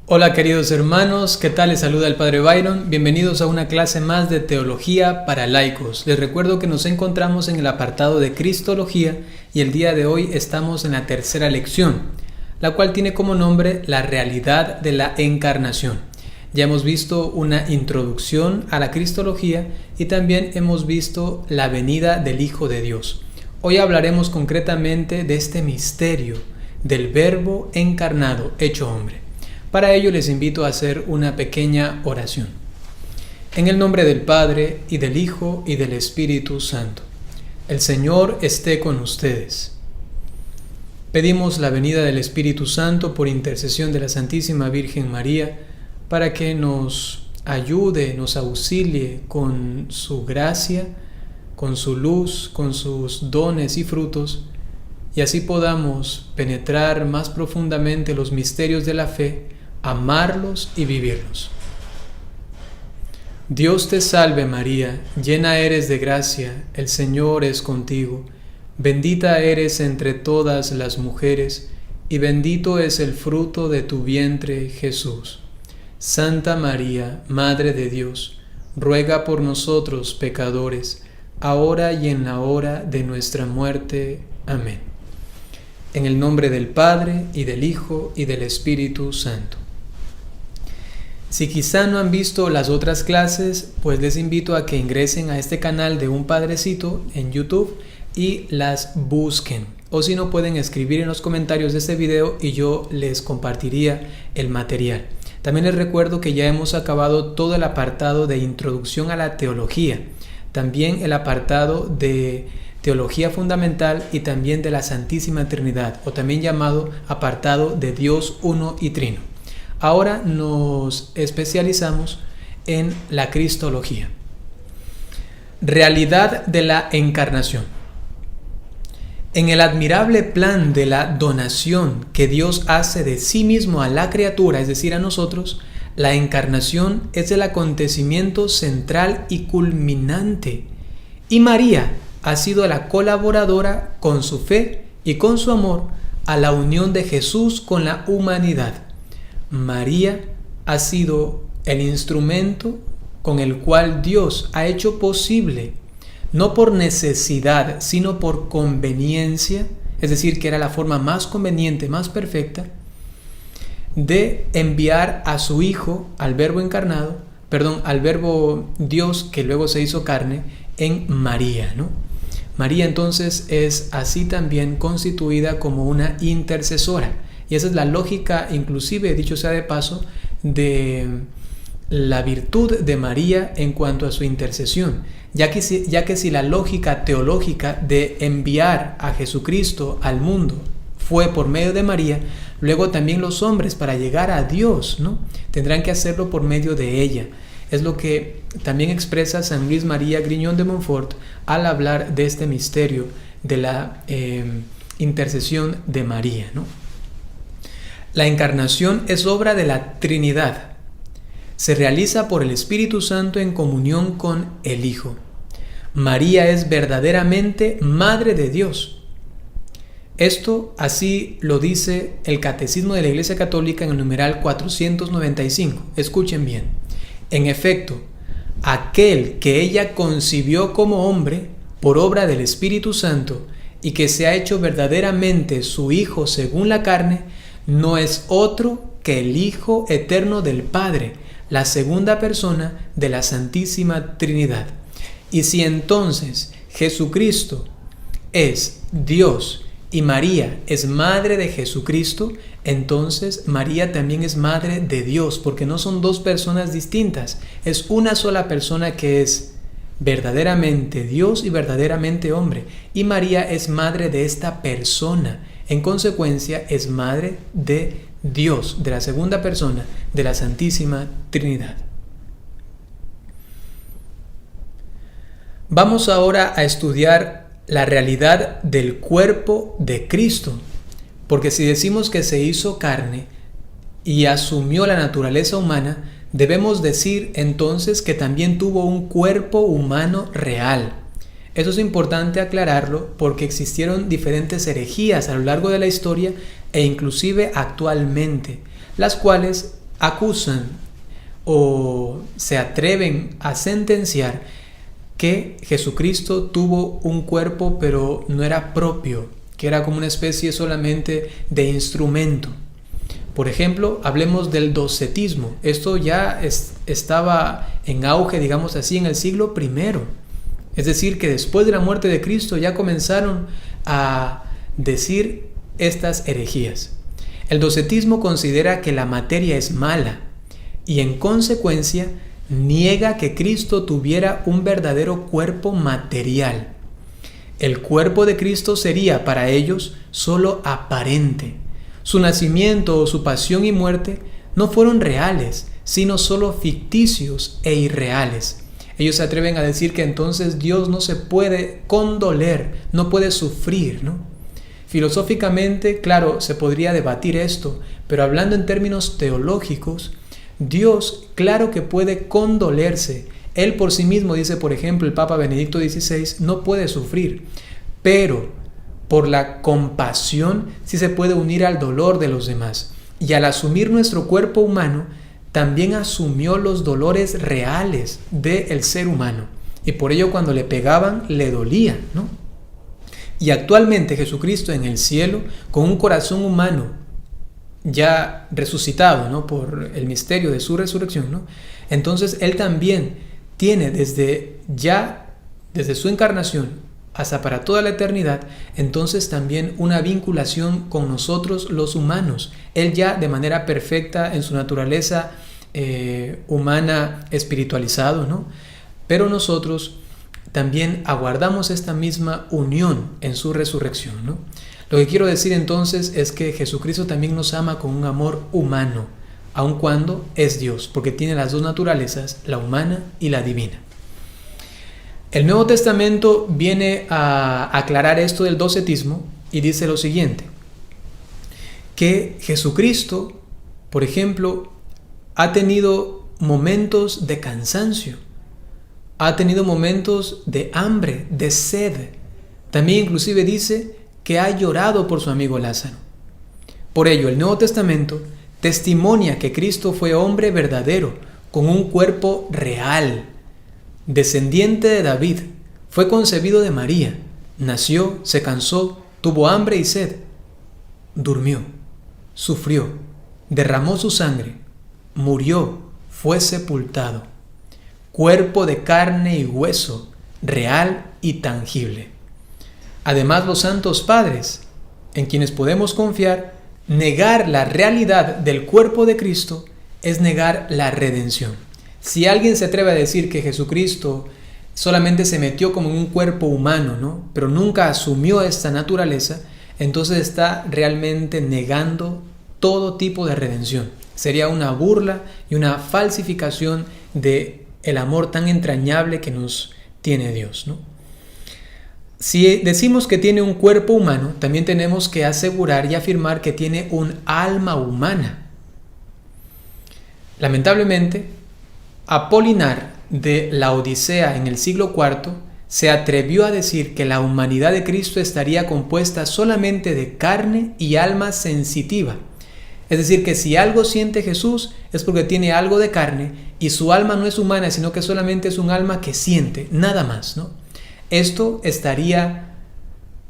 Hola queridos hermanos, ¿qué tal? Les saluda el Padre Byron. Bienvenidos a una clase más de Teología para Laicos. Les recuerdo que nos encontramos en el apartado de Cristología y el día de hoy estamos en la tercera lección, la cual tiene como nombre La realidad de la encarnación. Ya hemos visto una introducción a la Cristología y también hemos visto la venida del Hijo de Dios. Hoy hablaremos concretamente de este misterio del Verbo encarnado, hecho hombre. Para ello les invito a hacer una pequeña oración. En el nombre del Padre, y del Hijo, y del Espíritu Santo. El Señor esté con ustedes. Pedimos la venida del Espíritu Santo por intercesión de la Santísima Virgen María, para que nos ayude, nos auxilie con su gracia, con su luz, con sus dones y frutos, y así podamos penetrar más profundamente los misterios de la fe, amarlos y vivirlos. Dios te salve María, llena eres de gracia, el Señor es contigo, bendita eres entre todas las mujeres, y bendito es el fruto de tu vientre, Jesús. Santa María, Madre de Dios, ruega por nosotros pecadores, ahora y en la hora de nuestra muerte. Amén. En el nombre del Padre, y del Hijo, y del Espíritu Santo. Si quizá no han visto las otras clases, pues les invito a que ingresen a este canal de Un Padrecito en YouTube y las busquen. O si no, pueden escribir en los comentarios de este video y yo les compartiría el material. También les recuerdo que ya hemos acabado todo el apartado de Introducción a la Teología. También el apartado de Teología Fundamental y también de la Santísima Trinidad, o también llamado apartado de Dios Uno y Trino. Ahora nos especializamos en la Cristología. Realidad de la encarnación. En el admirable plan de la donación que Dios hace de sí mismo a la criatura, es decir, a nosotros, la encarnación es el acontecimiento central y culminante. Y María ha sido la colaboradora con su fe y con su amor a la unión de Jesús con la humanidad. María ha sido el instrumento con el cual Dios ha hecho posible, no por necesidad, sino por conveniencia, es decir, que era la forma más conveniente, más perfecta, de enviar a su Hijo, al Verbo encarnado, al Verbo Dios que luego se hizo carne, en María, ¿no? María entonces es así también constituida como una intercesora. Y esa es la lógica, inclusive, dicho sea de paso, de la virtud de María en cuanto a su intercesión, ya que si la lógica teológica de enviar a Jesucristo al mundo fue por medio de María, luego también los hombres, para llegar a Dios, ¿no?, tendrán que hacerlo por medio de ella. Es lo que también expresa San Luis María Griñón de Montfort al hablar de este misterio de la intercesión de María, ¿no? La encarnación es obra de la Trinidad. Se realiza por el Espíritu Santo en comunión con el Hijo. María es verdaderamente Madre de Dios. Esto así lo dice el Catecismo de la Iglesia Católica en el numeral 495. Escuchen bien. En efecto, aquel que ella concibió como hombre por obra del Espíritu Santo y que se ha hecho verdaderamente su Hijo según la carne, no es otro que el Hijo eterno del Padre, la segunda persona de la Santísima Trinidad. Y si entonces Jesucristo es Dios y María es madre de Jesucristo, entonces María también es madre de Dios, porque no son dos personas distintas, es una sola persona que es verdaderamente Dios y verdaderamente hombre, y María es madre de esta persona. En consecuencia, es madre de Dios, de la segunda persona de la Santísima Trinidad. Vamos ahora a estudiar la realidad del cuerpo de Cristo, porque si decimos que se hizo carne y asumió la naturaleza humana, debemos decir entonces que también tuvo un cuerpo humano real. Eso es importante aclararlo porque existieron diferentes herejías a lo largo de la historia e inclusive actualmente, las cuales acusan o se atreven a sentenciar que Jesucristo tuvo un cuerpo pero no era propio, que era como una especie solamente de instrumento. Por ejemplo, hablemos del docetismo. Esto ya estaba en auge, digamos así, en el siglo I. Es decir, que después de la muerte de Cristo ya comenzaron a decir estas herejías. El docetismo considera que la materia es mala y en consecuencia niega que Cristo tuviera un verdadero cuerpo material. El cuerpo de Cristo sería para ellos solo aparente. Su nacimiento o su pasión y muerte no fueron reales, sino solo ficticios e irreales. Ellos se atreven a decir que entonces Dios no se puede condoler, no puede sufrir, ¿no? Filosóficamente, claro, se podría debatir esto, pero hablando en términos teológicos, Dios, claro que puede condolerse. Él por sí mismo, dice por ejemplo el Papa Benedicto XVI, no puede sufrir, pero por la compasión sí se puede unir al dolor de los demás. Y al asumir nuestro cuerpo humano, también asumió los dolores reales del ser humano. Y por ello cuando le pegaban, le dolía, ¿no? Y actualmente Jesucristo en el cielo, con un corazón humano ya resucitado, ¿no?, por el misterio de su resurrección, ¿no?, entonces Él también tiene desde su encarnación hasta para toda la eternidad, entonces también una vinculación con nosotros los humanos. Él ya de manera perfecta en su naturaleza humana espiritualizado, ¿no? Pero nosotros también aguardamos esta misma unión en su resurrección, ¿no? Lo que quiero decir entonces es que Jesucristo también nos ama con un amor humano, aun cuando es Dios, porque tiene las dos naturalezas, la humana y la divina. El Nuevo Testamento viene a aclarar esto del docetismo y dice lo siguiente, que Jesucristo, por ejemplo, ha tenido momentos de cansancio, ha tenido momentos de hambre, de sed. También inclusive dice que ha llorado por su amigo Lázaro. Por ello, el Nuevo Testamento testimonia que Cristo fue hombre verdadero, con un cuerpo real, descendiente de David, fue concebido de María, nació, se cansó, tuvo hambre y sed, durmió, sufrió, derramó su sangre, murió, fue sepultado, cuerpo de carne y hueso, real y tangible. Además, los santos padres, en quienes podemos confiar, negar la realidad del cuerpo de Cristo es negar la redención. Si alguien se atreve a decir que Jesucristo solamente se metió como en un cuerpo humano, ¿no?, pero nunca asumió esta naturaleza, entonces está realmente negando todo tipo de redención. Sería una burla y una falsificación de el amor tan entrañable que nos tiene Dios, ¿no? Si decimos que tiene un cuerpo humano, también tenemos que asegurar y afirmar que tiene un alma humana. Lamentablemente, Apolinar de la Odisea en el siglo IV se atrevió a decir que la humanidad de Cristo estaría compuesta solamente de carne y alma sensitiva. Es decir, que si algo siente Jesús es porque tiene algo de carne y su alma no es humana, sino que solamente es un alma que siente, nada más, ¿no? Esto estaría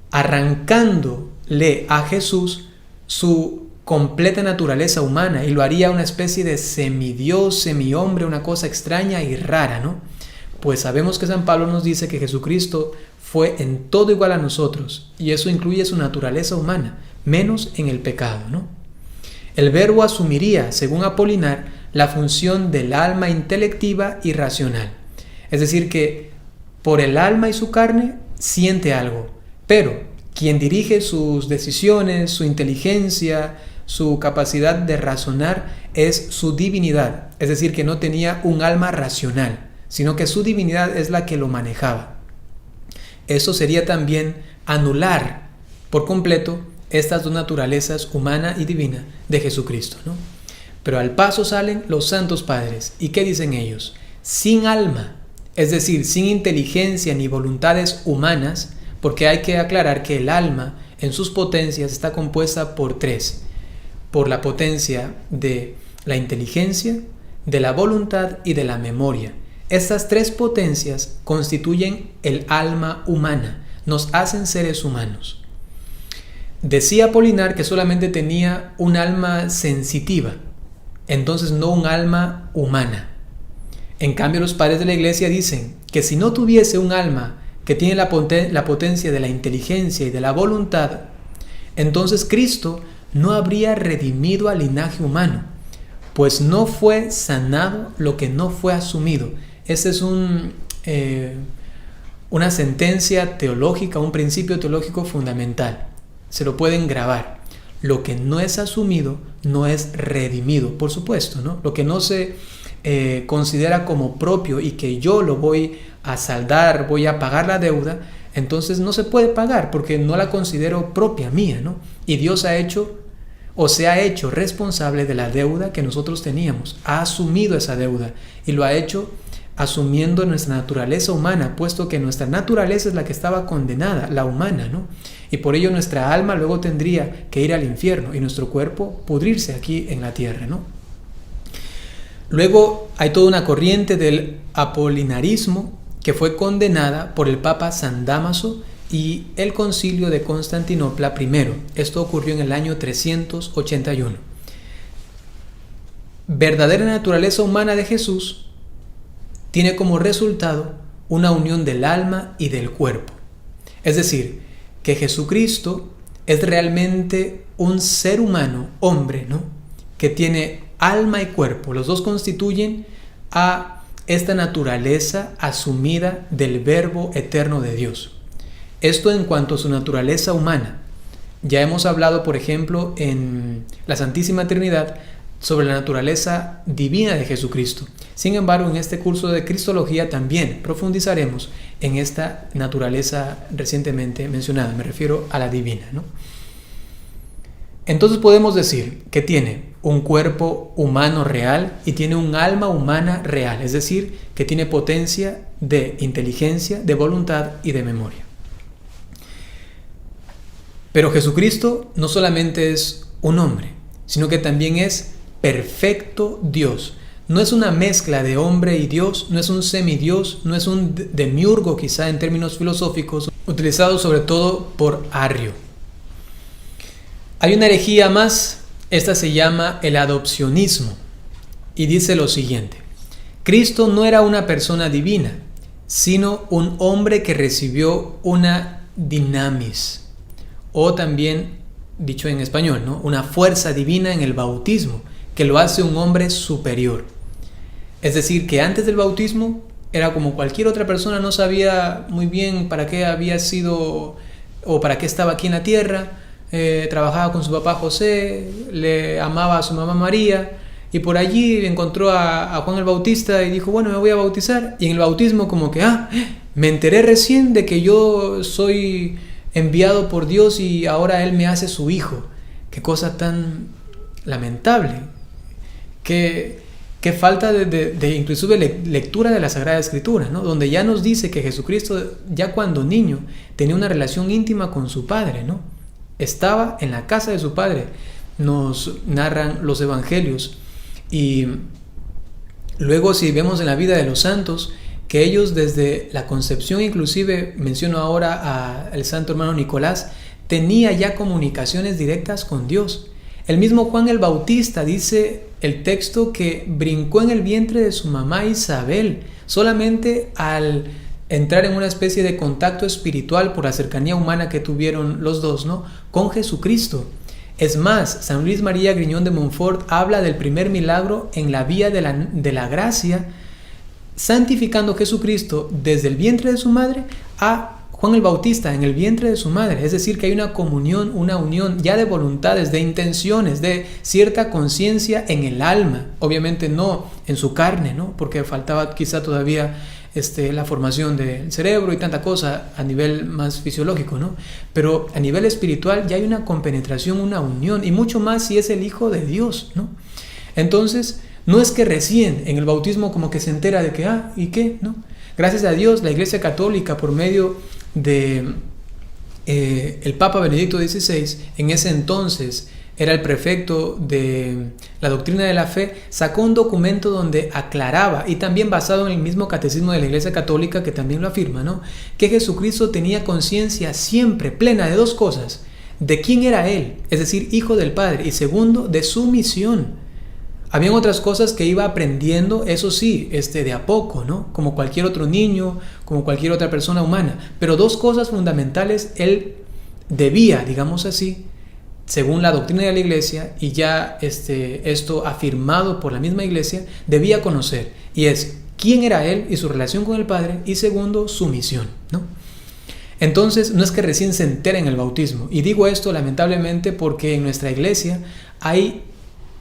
arrancándole a Jesús su completa naturaleza humana y lo haría una especie de semidios, semihombre, una cosa extraña y rara, ¿no? Pues sabemos que San Pablo nos dice que Jesucristo fue en todo igual a nosotros y eso incluye su naturaleza humana, menos en el pecado, ¿no? El Verbo asumiría, según Apolinar, la función del alma intelectiva y racional. Es decir, que por el alma y su carne siente algo, pero quien dirige sus decisiones, su inteligencia, su capacidad de razonar es su divinidad. Es decir, que no tenía un alma racional, sino que su divinidad es la que lo manejaba. Eso sería también anular por completo estas dos naturalezas, humana y divina, de Jesucristo, ¿no? Pero al paso salen los santos padres. ¿Y qué dicen ellos? Sin alma, es decir, sin inteligencia ni voluntades humanas, porque hay que aclarar que el alma en sus potencias está compuesta por tres. Por la potencia de la inteligencia, de la voluntad y de la memoria. Estas tres potencias constituyen el alma humana, nos hacen seres humanos. Decía Apolinar que solamente tenía un alma sensitiva, entonces no un alma humana. En cambio, los padres de la Iglesia dicen que si no tuviese un alma que tiene la potencia de la inteligencia y de la voluntad, entonces Cristo no habría redimido al linaje humano, pues no fue sanado lo que no fue asumido. Esa es una sentencia teológica, un principio teológico fundamental. Se lo pueden grabar. Lo que no es asumido no es redimido, por supuesto, ¿no? Lo que no se considera como propio y que yo lo voy a saldar, voy a pagar la deuda, entonces no se puede pagar porque no la considero propia mía, ¿no? Y Dios ha hecho o se ha hecho responsable de la deuda que nosotros teníamos, ha asumido esa deuda y lo ha hecho asumiendo nuestra naturaleza humana, puesto que nuestra naturaleza es la que estaba condenada, la humana, ¿no? Y por ello nuestra alma luego tendría que ir al infierno y nuestro cuerpo pudrirse aquí en la tierra, ¿no? Luego hay toda una corriente del apolinarismo que fue condenada por el Papa San Dámaso y el Concilio de Constantinopla I. Esto ocurrió en el año 381. Verdadera naturaleza humana de Jesús tiene como resultado una unión del alma y del cuerpo. Es decir, que Jesucristo es realmente un ser humano, hombre, ¿no? Que tiene alma y cuerpo. Los dos constituyen a esta naturaleza asumida del Verbo eterno de Dios. Esto en cuanto a su naturaleza humana. Ya hemos hablado, por ejemplo, en la Santísima Trinidad sobre la naturaleza divina de Jesucristo. Sin embargo, en este curso de Cristología también profundizaremos en esta naturaleza recientemente mencionada. Me refiero a la divina, ¿no? Entonces podemos decir que tiene un cuerpo humano real y tiene un alma humana real, es decir, que tiene potencia de inteligencia, de voluntad y de memoria. Pero Jesucristo no solamente es un hombre, sino que también es perfecto Dios. No es una mezcla de hombre y Dios, no es un semidios, no es un demiurgo quizá en términos filosóficos, utilizado sobre todo por Arrio. Hay una herejía más, esta se llama el adopcionismo, y dice lo siguiente: Cristo no era una persona divina, sino un hombre que recibió una dinamis, o también, dicho en español, ¿no?, una fuerza divina en el bautismo, que lo hace un hombre superior. Es decir, que antes del bautismo era como cualquier otra persona, no sabía muy bien para qué había sido o para qué estaba aquí en la tierra. Trabajaba con su papá José, le amaba a su mamá María, y por allí encontró a Juan el Bautista y dijo, bueno, me voy a bautizar. Y en el bautismo como que, me enteré recién de que yo soy enviado por Dios y ahora Él me hace su hijo. Qué cosa tan lamentable. Qué falta de inclusive lectura de la Sagrada Escritura, ¿no? Donde ya nos dice que Jesucristo, ya cuando niño, tenía una relación íntima con su Padre, ¿no? Estaba en la casa de su Padre, nos narran los evangelios. Y luego, si vemos en la vida de los santos, que ellos desde la concepción, inclusive menciono ahora al santo hermano Nicolás, tenía ya comunicaciones directas con Dios. El mismo Juan el Bautista, dice el texto, que brincó en el vientre de su mamá Isabel solamente al entrar en una especie de contacto espiritual por la cercanía humana que tuvieron los dos, ¿no?, con Jesucristo. Es más, San Luis María Griñón de Montfort habla del primer milagro en la vía de la gracia, santificando a Jesucristo desde el vientre de su madre a Juan el Bautista en el vientre de su madre. Es decir, que hay una comunión, una unión ya de voluntades, de intenciones, de cierta conciencia en el alma. Obviamente no en su carne, ¿no?, porque faltaba quizá todavía la formación del cerebro y tanta cosa a nivel más fisiológico, ¿no? Pero a nivel espiritual ya hay una compenetración, una unión, y mucho más si es el Hijo de Dios, ¿no? Entonces, no es que recién en el bautismo como que se entera de que, ¿y qué?, ¿no? Gracias a Dios, la Iglesia Católica, por medio de el Papa Benedicto XVI, en ese entonces era el prefecto de la doctrina de la fe, sacó un documento donde aclaraba, y también basado en el mismo catecismo de la Iglesia Católica que también lo afirma, ¿no?, que Jesucristo tenía conciencia siempre plena de dos cosas: de quién era Él, es decir, Hijo del Padre, y segundo, de su misión. Habían otras cosas que iba aprendiendo, eso sí, de a poco, ¿no?, como cualquier otro niño, como cualquier otra persona humana, pero dos cosas fundamentales Él debía, digamos así, según la doctrina de la Iglesia, y ya esto afirmado por la misma Iglesia, debía conocer, y es quién era Él y su relación con el Padre, y segundo, su misión, ¿no? Entonces, no es que recién se entera en el bautismo, y digo esto lamentablemente porque en nuestra Iglesia hay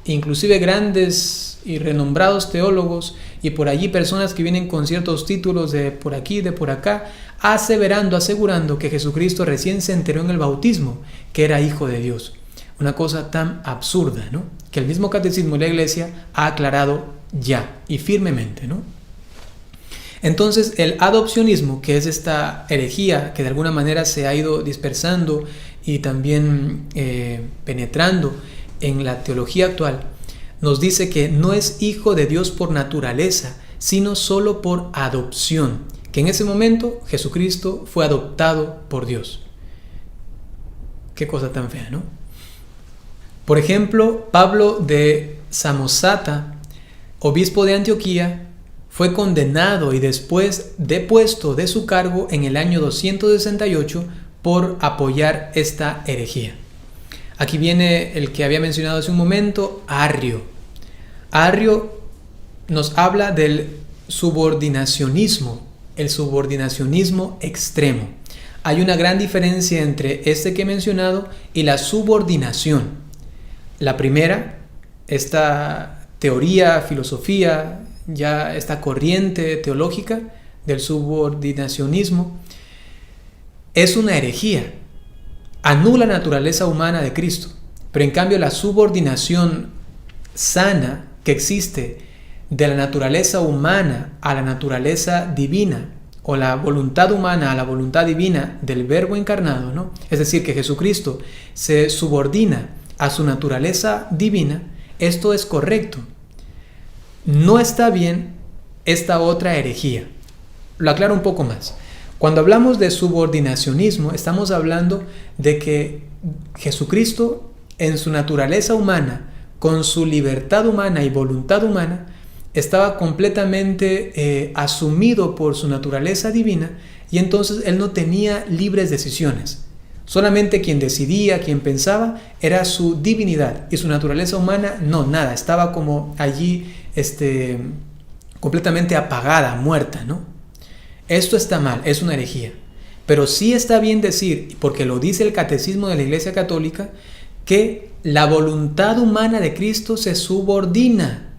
inclusive grandes y renombrados teólogos, y por allí personas que vienen con ciertos títulos de por aquí, de por acá, asegurando que Jesucristo recién se enteró en el bautismo que era Hijo de Dios. Una cosa tan absurda, ¿no?, que el mismo catecismo de la Iglesia ha aclarado ya y firmemente, ¿no? Entonces, el adopcionismo, que es esta herejía que de alguna manera se ha ido dispersando y también penetrando en la teología actual, nos dice que no es hijo de Dios por naturaleza, sino solo por adopción, que en ese momento Jesucristo fue adoptado por Dios. Qué cosa tan fea, ¿no? Por ejemplo, Pablo de Samosata, obispo de Antioquía, fue condenado y después depuesto de su cargo en el año 268 por apoyar esta herejía. Aquí viene el que había mencionado hace un momento, Arrio. Arrio nos habla del subordinacionismo, el subordinacionismo extremo. Hay una gran diferencia entre este que he mencionado y la subordinación. La primera, esta teoría, filosofía, ya esta corriente teológica del subordinacionismo, es una herejía. Anula la naturaleza humana de Cristo, pero en cambio la subordinación sana que existe de la naturaleza humana a la naturaleza divina, o la voluntad humana a la voluntad divina del Verbo encarnado, ¿no?, es decir, que Jesucristo se subordina a su naturaleza divina, esto es correcto. No está bien esta otra herejía. Lo aclaro un poco más. Cuando hablamos de subordinacionismo, estamos hablando de que Jesucristo, en su naturaleza humana, con su libertad humana y voluntad humana, estaba completamente asumido por su naturaleza divina, y entonces Él no tenía libres decisiones. Solamente quien decidía, quien pensaba, era su divinidad, y su naturaleza humana, no, nada, estaba como allí completamente apagada, muerta, ¿no? Esto está mal, es una herejía. Pero sí está bien decir, porque lo dice el Catecismo de la Iglesia Católica, que la voluntad humana de Cristo se subordina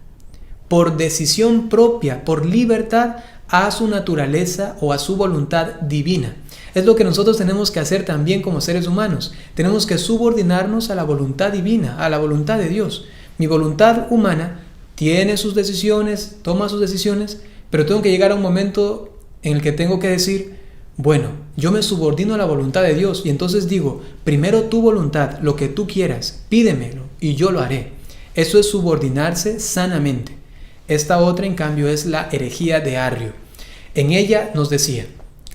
por decisión propia, por libertad, a su naturaleza o a su voluntad divina. Es lo que nosotros tenemos que hacer también como seres humanos. Tenemos que subordinarnos a la voluntad divina, a la voluntad de Dios. Mi voluntad humana tiene sus decisiones, toma sus decisiones, pero tengo que llegar a un momento en el que tengo que decir, bueno, yo me subordino a la voluntad de Dios, y entonces digo, primero tu voluntad, lo que tú quieras, pídemelo y yo lo haré. Eso es subordinarse sanamente. Esta otra, en cambio, es la herejía de Arrio. En ella nos decía,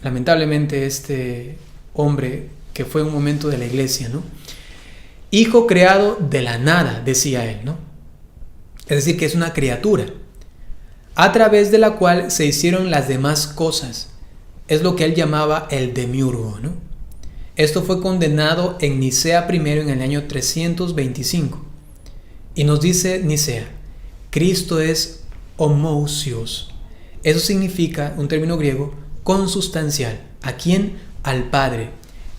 lamentablemente este hombre que fue un momento de la Iglesia, ¿no?, hijo creado de la nada, decía él, ¿no? Es decir, que es una criatura, a través de la cual se hicieron las demás cosas. Es lo que él llamaba el demiurgo, ¿no? Esto fue condenado en Nicea I en el año 325. Y nos dice Nicea, Cristo es homousios. Eso significa, un término griego, consustancial. ¿A quién? Al Padre.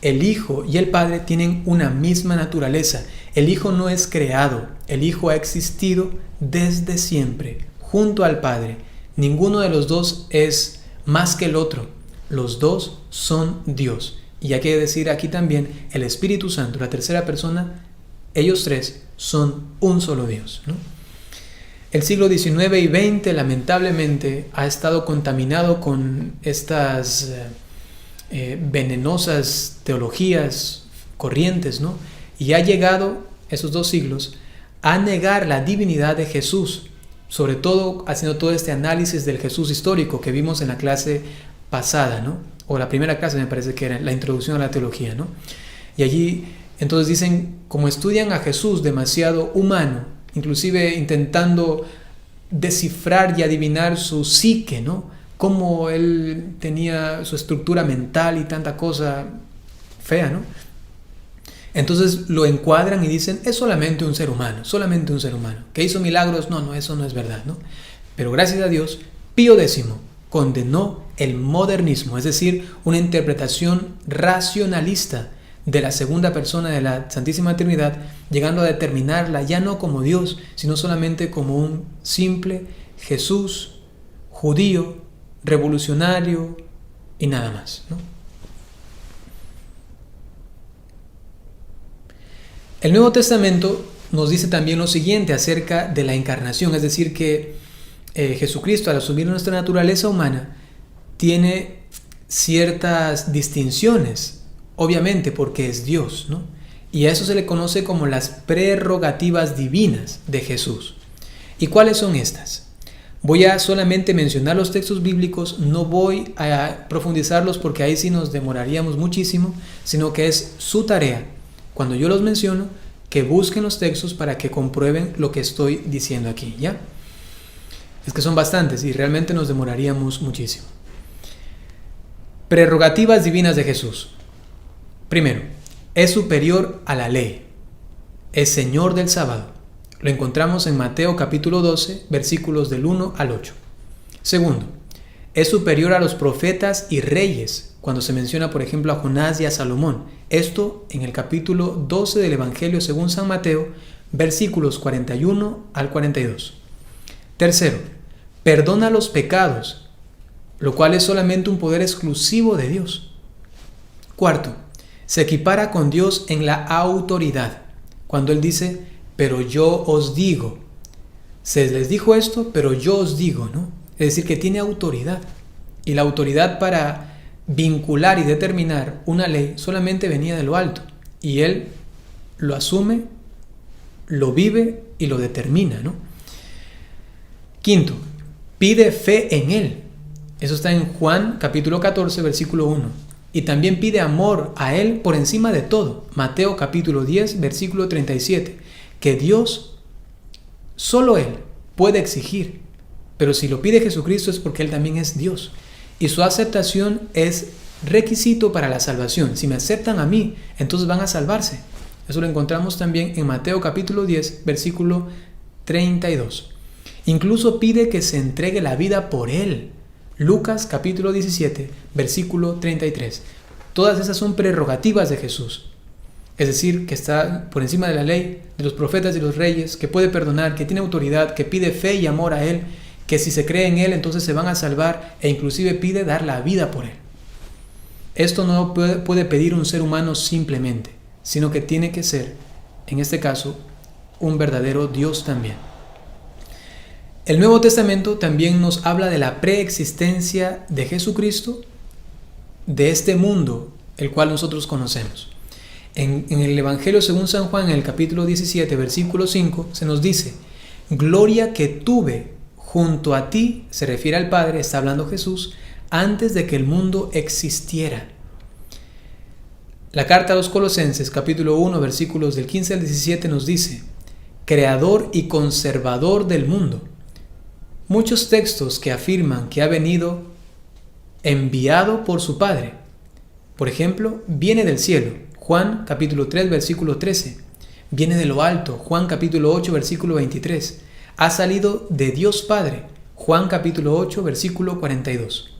El Hijo y el Padre tienen una misma naturaleza. El Hijo no es creado, el Hijo ha existido desde siempre, junto al Padre. Ninguno de los dos es más que el otro. Los dos son Dios. Y hay que decir aquí también, el Espíritu Santo, la tercera persona, ellos tres son un solo Dios, ¿no? El siglo XIX y XX lamentablemente ha estado contaminado con estas venenosas teologías, corrientes, ¿no? Y ha llegado esos 2 siglos, a negar la divinidad de Jesús, sobre todo haciendo todo este análisis del Jesús histórico que vimos en la clase pasada, ¿no? O la primera clase me parece que era la introducción a la teología, ¿no? Y allí entonces dicen, como estudian a Jesús demasiado humano, inclusive intentando descifrar y adivinar su psique, ¿no? Cómo él tenía su estructura mental y tanta cosa fea, ¿no? Entonces lo encuadran y dicen, es solamente un ser humano, que hizo milagros. No, eso no es verdad, ¿no? Pero gracias a Dios, Pío X condenó el modernismo, es decir, una interpretación racionalista de la segunda persona de la Santísima Trinidad, llegando a determinarla ya no como Dios, sino solamente como un simple Jesús judío, revolucionario y nada más, ¿no? El Nuevo Testamento nos dice también lo siguiente acerca de la encarnación, es decir, que Jesucristo, al asumir nuestra naturaleza humana, tiene ciertas distinciones, obviamente porque es Dios, ¿no? Y a eso se le conoce como las prerrogativas divinas de Jesús. ¿Y cuáles son estas? Voy a solamente mencionar los textos bíblicos, no voy a profundizarlos porque ahí sí nos demoraríamos muchísimo, sino que es su tarea, cuando yo los menciono, que busquen los textos para que comprueben lo que estoy diciendo aquí, ¿ya? Es que son bastantes y realmente nos demoraríamos muchísimo. Prerrogativas divinas de Jesús. Primero, es superior a la ley. Es Señor del sábado. Lo encontramos en Mateo capítulo 12, versículos del 1 al 8. Segundo, es superior a los profetas y reyes, cuando se menciona, por ejemplo, a Jonás y a Salomón. Esto en el capítulo 12 del Evangelio según San Mateo, versículos 41 al 42. Tercero, perdona los pecados, lo cual es solamente un poder exclusivo de Dios. Cuarto, se equipara con Dios en la autoridad, cuando Él dice, pero yo os digo. Se les dijo esto, pero yo os digo, ¿no? Es decir, que tiene autoridad. Y la autoridad para vincular y determinar una ley solamente venía de lo alto. Y Él lo asume, lo vive y lo determina, ¿no? Quinto, pide fe en Él. Eso está en Juan capítulo 14, versículo 1. Y también pide amor a Él por encima de todo. Mateo capítulo 10, versículo 37. Que Dios, solo Él, puede exigir. Pero si lo pide Jesucristo es porque Él también es Dios. Y su aceptación es requisito para la salvación. Si me aceptan a mí, entonces van a salvarse. Eso lo encontramos también en Mateo capítulo 10, versículo 32. Incluso pide que se entregue la vida por Él. Lucas capítulo 17, versículo 33. Todas esas son prerrogativas de Jesús. Es decir, que está por encima de la ley, de los profetas y los reyes, que puede perdonar, que tiene autoridad, que pide fe y amor a Él, que si se cree en Él entonces se van a salvar e inclusive pide dar la vida por Él. Esto no puede pedir un ser humano simplemente, sino que tiene que ser, en este caso, un verdadero Dios también. El Nuevo Testamento también nos habla de la preexistencia de Jesucristo, de este mundo, el cual nosotros conocemos. En el Evangelio según San Juan, en el capítulo 17, versículo 5, se nos dice, gloria que tuve junto a ti, se refiere al Padre, está hablando Jesús, antes de que el mundo existiera. La carta a los Colosenses, capítulo 1, versículos del 15 al 17 nos dice, creador y conservador del mundo. Muchos textos que afirman que ha venido enviado por su Padre. Por ejemplo, viene del cielo, Juan capítulo 3, versículo 13. Viene de lo alto, Juan capítulo 8, versículo 23. Ha salido de Dios Padre, Juan capítulo 8, versículo 42.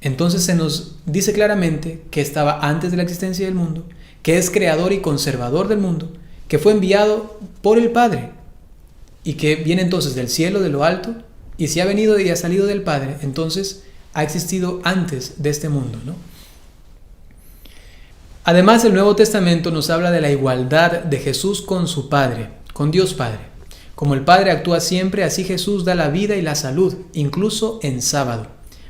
Entonces se nos dice claramente que estaba antes de la existencia del mundo, que es creador y conservador del mundo, que fue enviado por el Padre y que viene entonces del cielo, de lo alto, y si ha venido y ha salido del Padre, entonces ha existido antes de este mundo, ¿no? Además, el Nuevo Testamento nos habla de la igualdad de Jesús con su Padre, con Dios Padre. Como el Padre actúa siempre, así Jesús da la vida y la salud, incluso en sábado.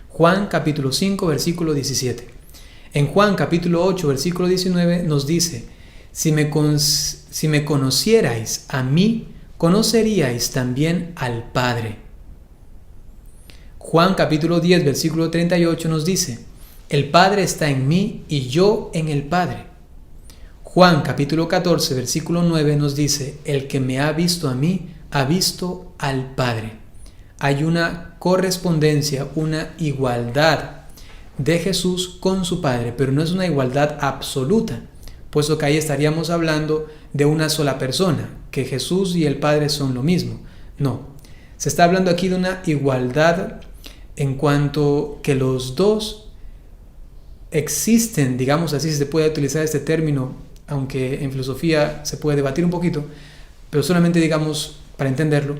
Juan capítulo 5, versículo 17. En Juan capítulo 8, versículo 19 nos dice, si si me conocierais a mí, conoceríais también al Padre. Juan capítulo 10, versículo 38 nos dice: el Padre está en mí y yo en el Padre. Juan capítulo 14, versículo 9 nos dice: el que me ha visto a mí, ha visto al Padre. Hay una correspondencia, una igualdad de Jesús con su Padre, pero no es una igualdad absoluta, puesto que ahí estaríamos hablando de una sola persona, que Jesús y el Padre son lo mismo. No, se está hablando aquí de una igualdad en cuanto que los dos existen, digamos así, si se puede utilizar este término, aunque en filosofía se puede debatir un poquito, pero solamente digamos para entenderlo,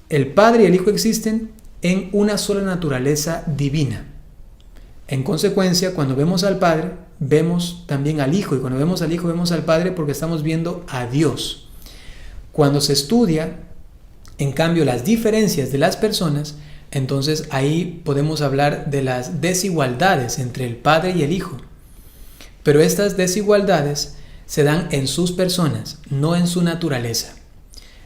el Padre y el Hijo existen en una sola naturaleza divina. En consecuencia, cuando vemos al Padre, vemos también al Hijo, y cuando vemos al Hijo, vemos al Padre porque estamos viendo a Dios. Cuando se estudia, en cambio, las diferencias de las personas, entonces ahí podemos hablar de las desigualdades entre el Padre y el Hijo. Pero estas desigualdades se dan en sus personas, no en su naturaleza.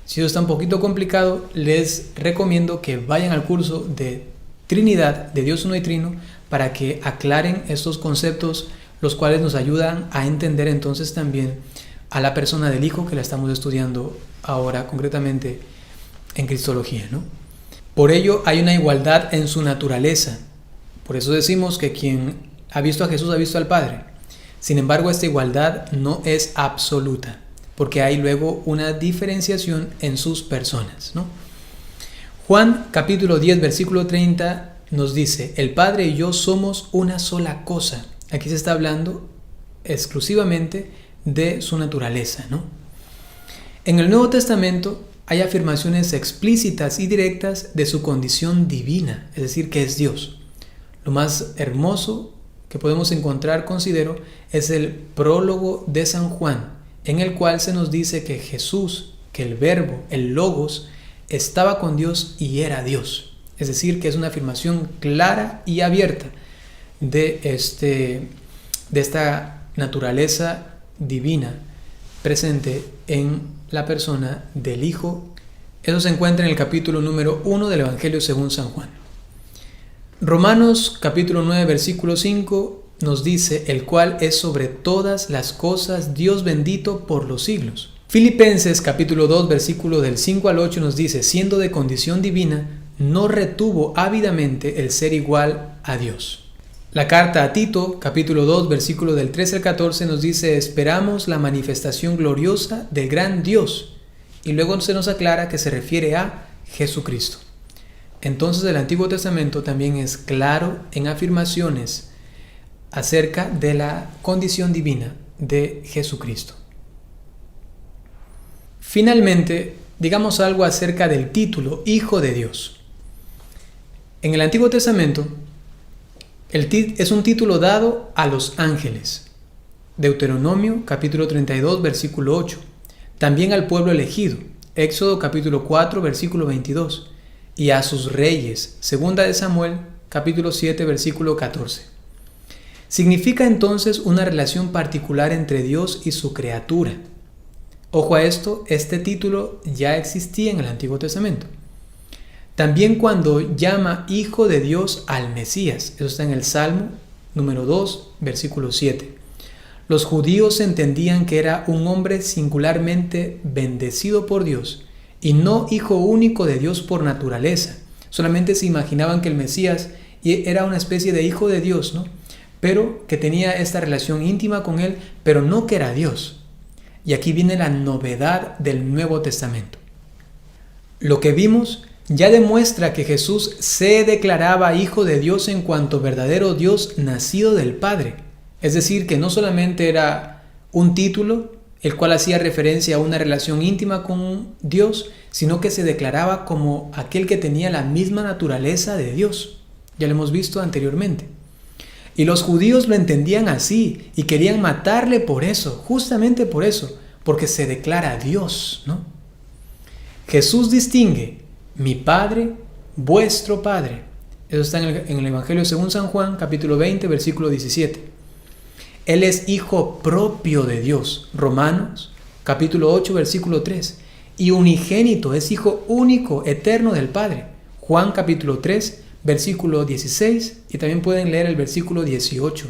Si eso está un poquito complicado, les recomiendo que vayan al curso de Trinidad, de Dios uno y Trino, para que aclaren estos conceptos, los cuales nos ayudan a entender entonces también a la persona del Hijo que la estamos estudiando ahora concretamente en Cristología, ¿no? Por ello hay una igualdad en su naturaleza. Por eso decimos que quien ha visto a Jesús ha visto al Padre. Sin embargo, esta igualdad no es absoluta, porque hay luego una diferenciación en sus personas, ¿no? Juan capítulo 10, versículo 30 nos dice: el Padre y yo somos una sola cosa. Aquí se está hablando exclusivamente de su naturaleza, ¿no? En el Nuevo Testamento hay afirmaciones explícitas y directas de su condición divina, es decir, que es Dios. Lo más hermoso que podemos encontrar, considero, es el prólogo de San Juan, en el cual se nos dice que Jesús, que el Verbo, el Logos, estaba con Dios y era Dios. Es decir, que es una afirmación clara y abierta de esta naturaleza divina presente en la persona del Hijo. Eso se encuentra en el capítulo número 1 del Evangelio según San Juan. Romanos capítulo 9, versículo 5 nos dice: el cual es sobre todas las cosas Dios bendito por los siglos. Filipenses capítulo 2, versículo del 5 al 8 nos dice: siendo de condición divina, no retuvo ávidamente el ser igual a Dios. La carta a Tito, capítulo 2, versículo del 13 al 14 nos dice: esperamos la manifestación gloriosa del gran Dios. Y luego se nos aclara que se refiere a Jesucristo. Entonces el Antiguo Testamento también es claro en afirmaciones acerca de la condición divina de Jesucristo. Finalmente, digamos algo acerca del título Hijo de Dios. En el Antiguo Testamento, es un título dado a los ángeles. Deuteronomio capítulo 32, versículo 8. También al pueblo elegido. Éxodo capítulo 4, versículo 22. Y a sus reyes. Segunda de Samuel capítulo 7, versículo 14. Significa entonces una relación particular entre Dios y su criatura. Ojo a esto, este título ya existía en el Antiguo Testamento. También cuando llama Hijo de Dios al Mesías, eso está en el Salmo número 2, versículo 7. Los judíos entendían que era un hombre singularmente bendecido por Dios y no hijo único de Dios por naturaleza. Solamente se imaginaban que el Mesías era una especie de hijo de Dios, ¿no? Pero que tenía esta relación íntima con él, pero no que era Dios. Y aquí viene la novedad del Nuevo Testamento. Lo que vimos ya demuestra que Jesús se declaraba Hijo de Dios en cuanto verdadero Dios nacido del Padre. Es decir, que no solamente era un título, el cual hacía referencia a una relación íntima con Dios, sino que se declaraba como aquel que tenía la misma naturaleza de Dios. Ya lo hemos visto anteriormente. Y los judíos lo entendían así y querían matarle por eso, justamente por eso, porque se declara Dios, ¿no? Jesús distingue: mi Padre, vuestro Padre. Eso está en el Evangelio según San Juan, capítulo 20, versículo 17. Él es hijo propio de Dios. Romanos, capítulo 8, versículo 3. Y unigénito es hijo único, eterno del Padre. Juan capítulo 3, versículo 16, y también pueden leer el versículo 18.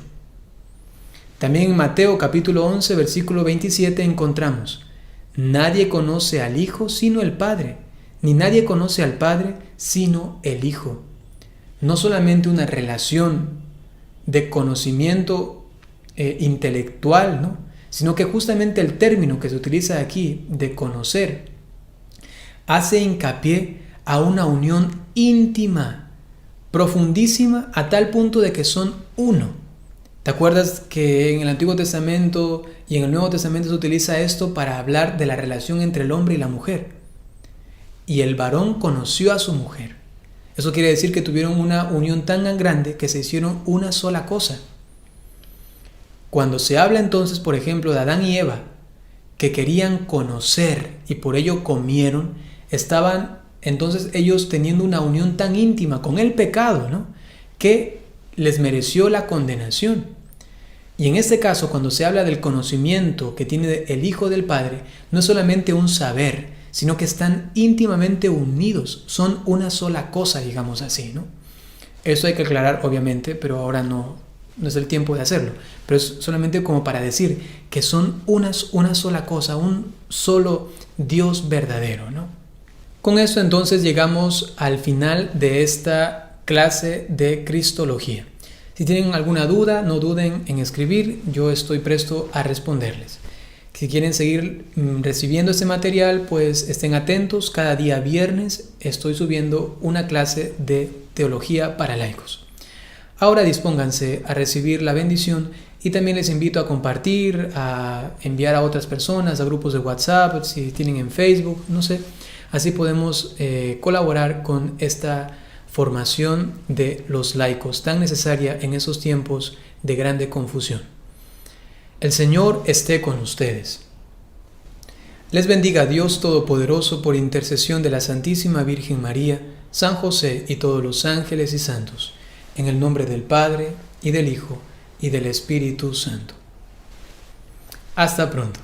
También en Mateo capítulo 11, versículo 27 encontramos: nadie conoce al Hijo sino el Padre, ni nadie conoce al Padre sino el Hijo. No solamente una relación de conocimiento intelectual, ¿no?, sino que justamente el término que se utiliza aquí de conocer hace hincapié a una unión íntima, profundísima, a tal punto de que son uno. ¿Te acuerdas que en el Antiguo Testamento y en el Nuevo Testamento se utiliza esto para hablar de la relación entre el hombre y la mujer? Y el varón conoció a su mujer. Eso quiere decir que tuvieron una unión tan grande que se hicieron una sola cosa. Cuando se habla entonces, por ejemplo, de Adán y Eva, que querían conocer y por ello comieron, estaban entonces ellos teniendo una unión tan íntima con el pecado, ¿no?, que les mereció la condenación. Y en este caso, cuando se habla del conocimiento que tiene el Hijo del Padre, no es solamente un saber, sino que están íntimamente unidos, son una sola cosa, digamos así, ¿no? Eso hay que aclarar, obviamente, pero ahora no es el tiempo de hacerlo. Pero es solamente como para decir que son una sola cosa, un solo Dios verdadero, ¿no? Con esto entonces llegamos al final de esta clase de Cristología. Si tienen alguna duda, no duden en escribir, yo estoy presto a responderles. Si quieren seguir recibiendo este material, pues estén atentos. Cada día viernes estoy subiendo una clase de teología para laicos. Ahora dispónganse a recibir la bendición y también les invito a compartir, a enviar a otras personas, a grupos de WhatsApp, si tienen en Facebook, no sé. Así podemos colaborar con esta formación de los laicos tan necesaria en esos tiempos de grande confusión. El Señor esté con ustedes. Les bendiga Dios Todopoderoso por intercesión de la Santísima Virgen María, San José y todos los ángeles y santos, en el nombre del Padre, y del Hijo, y del Espíritu Santo. Hasta pronto.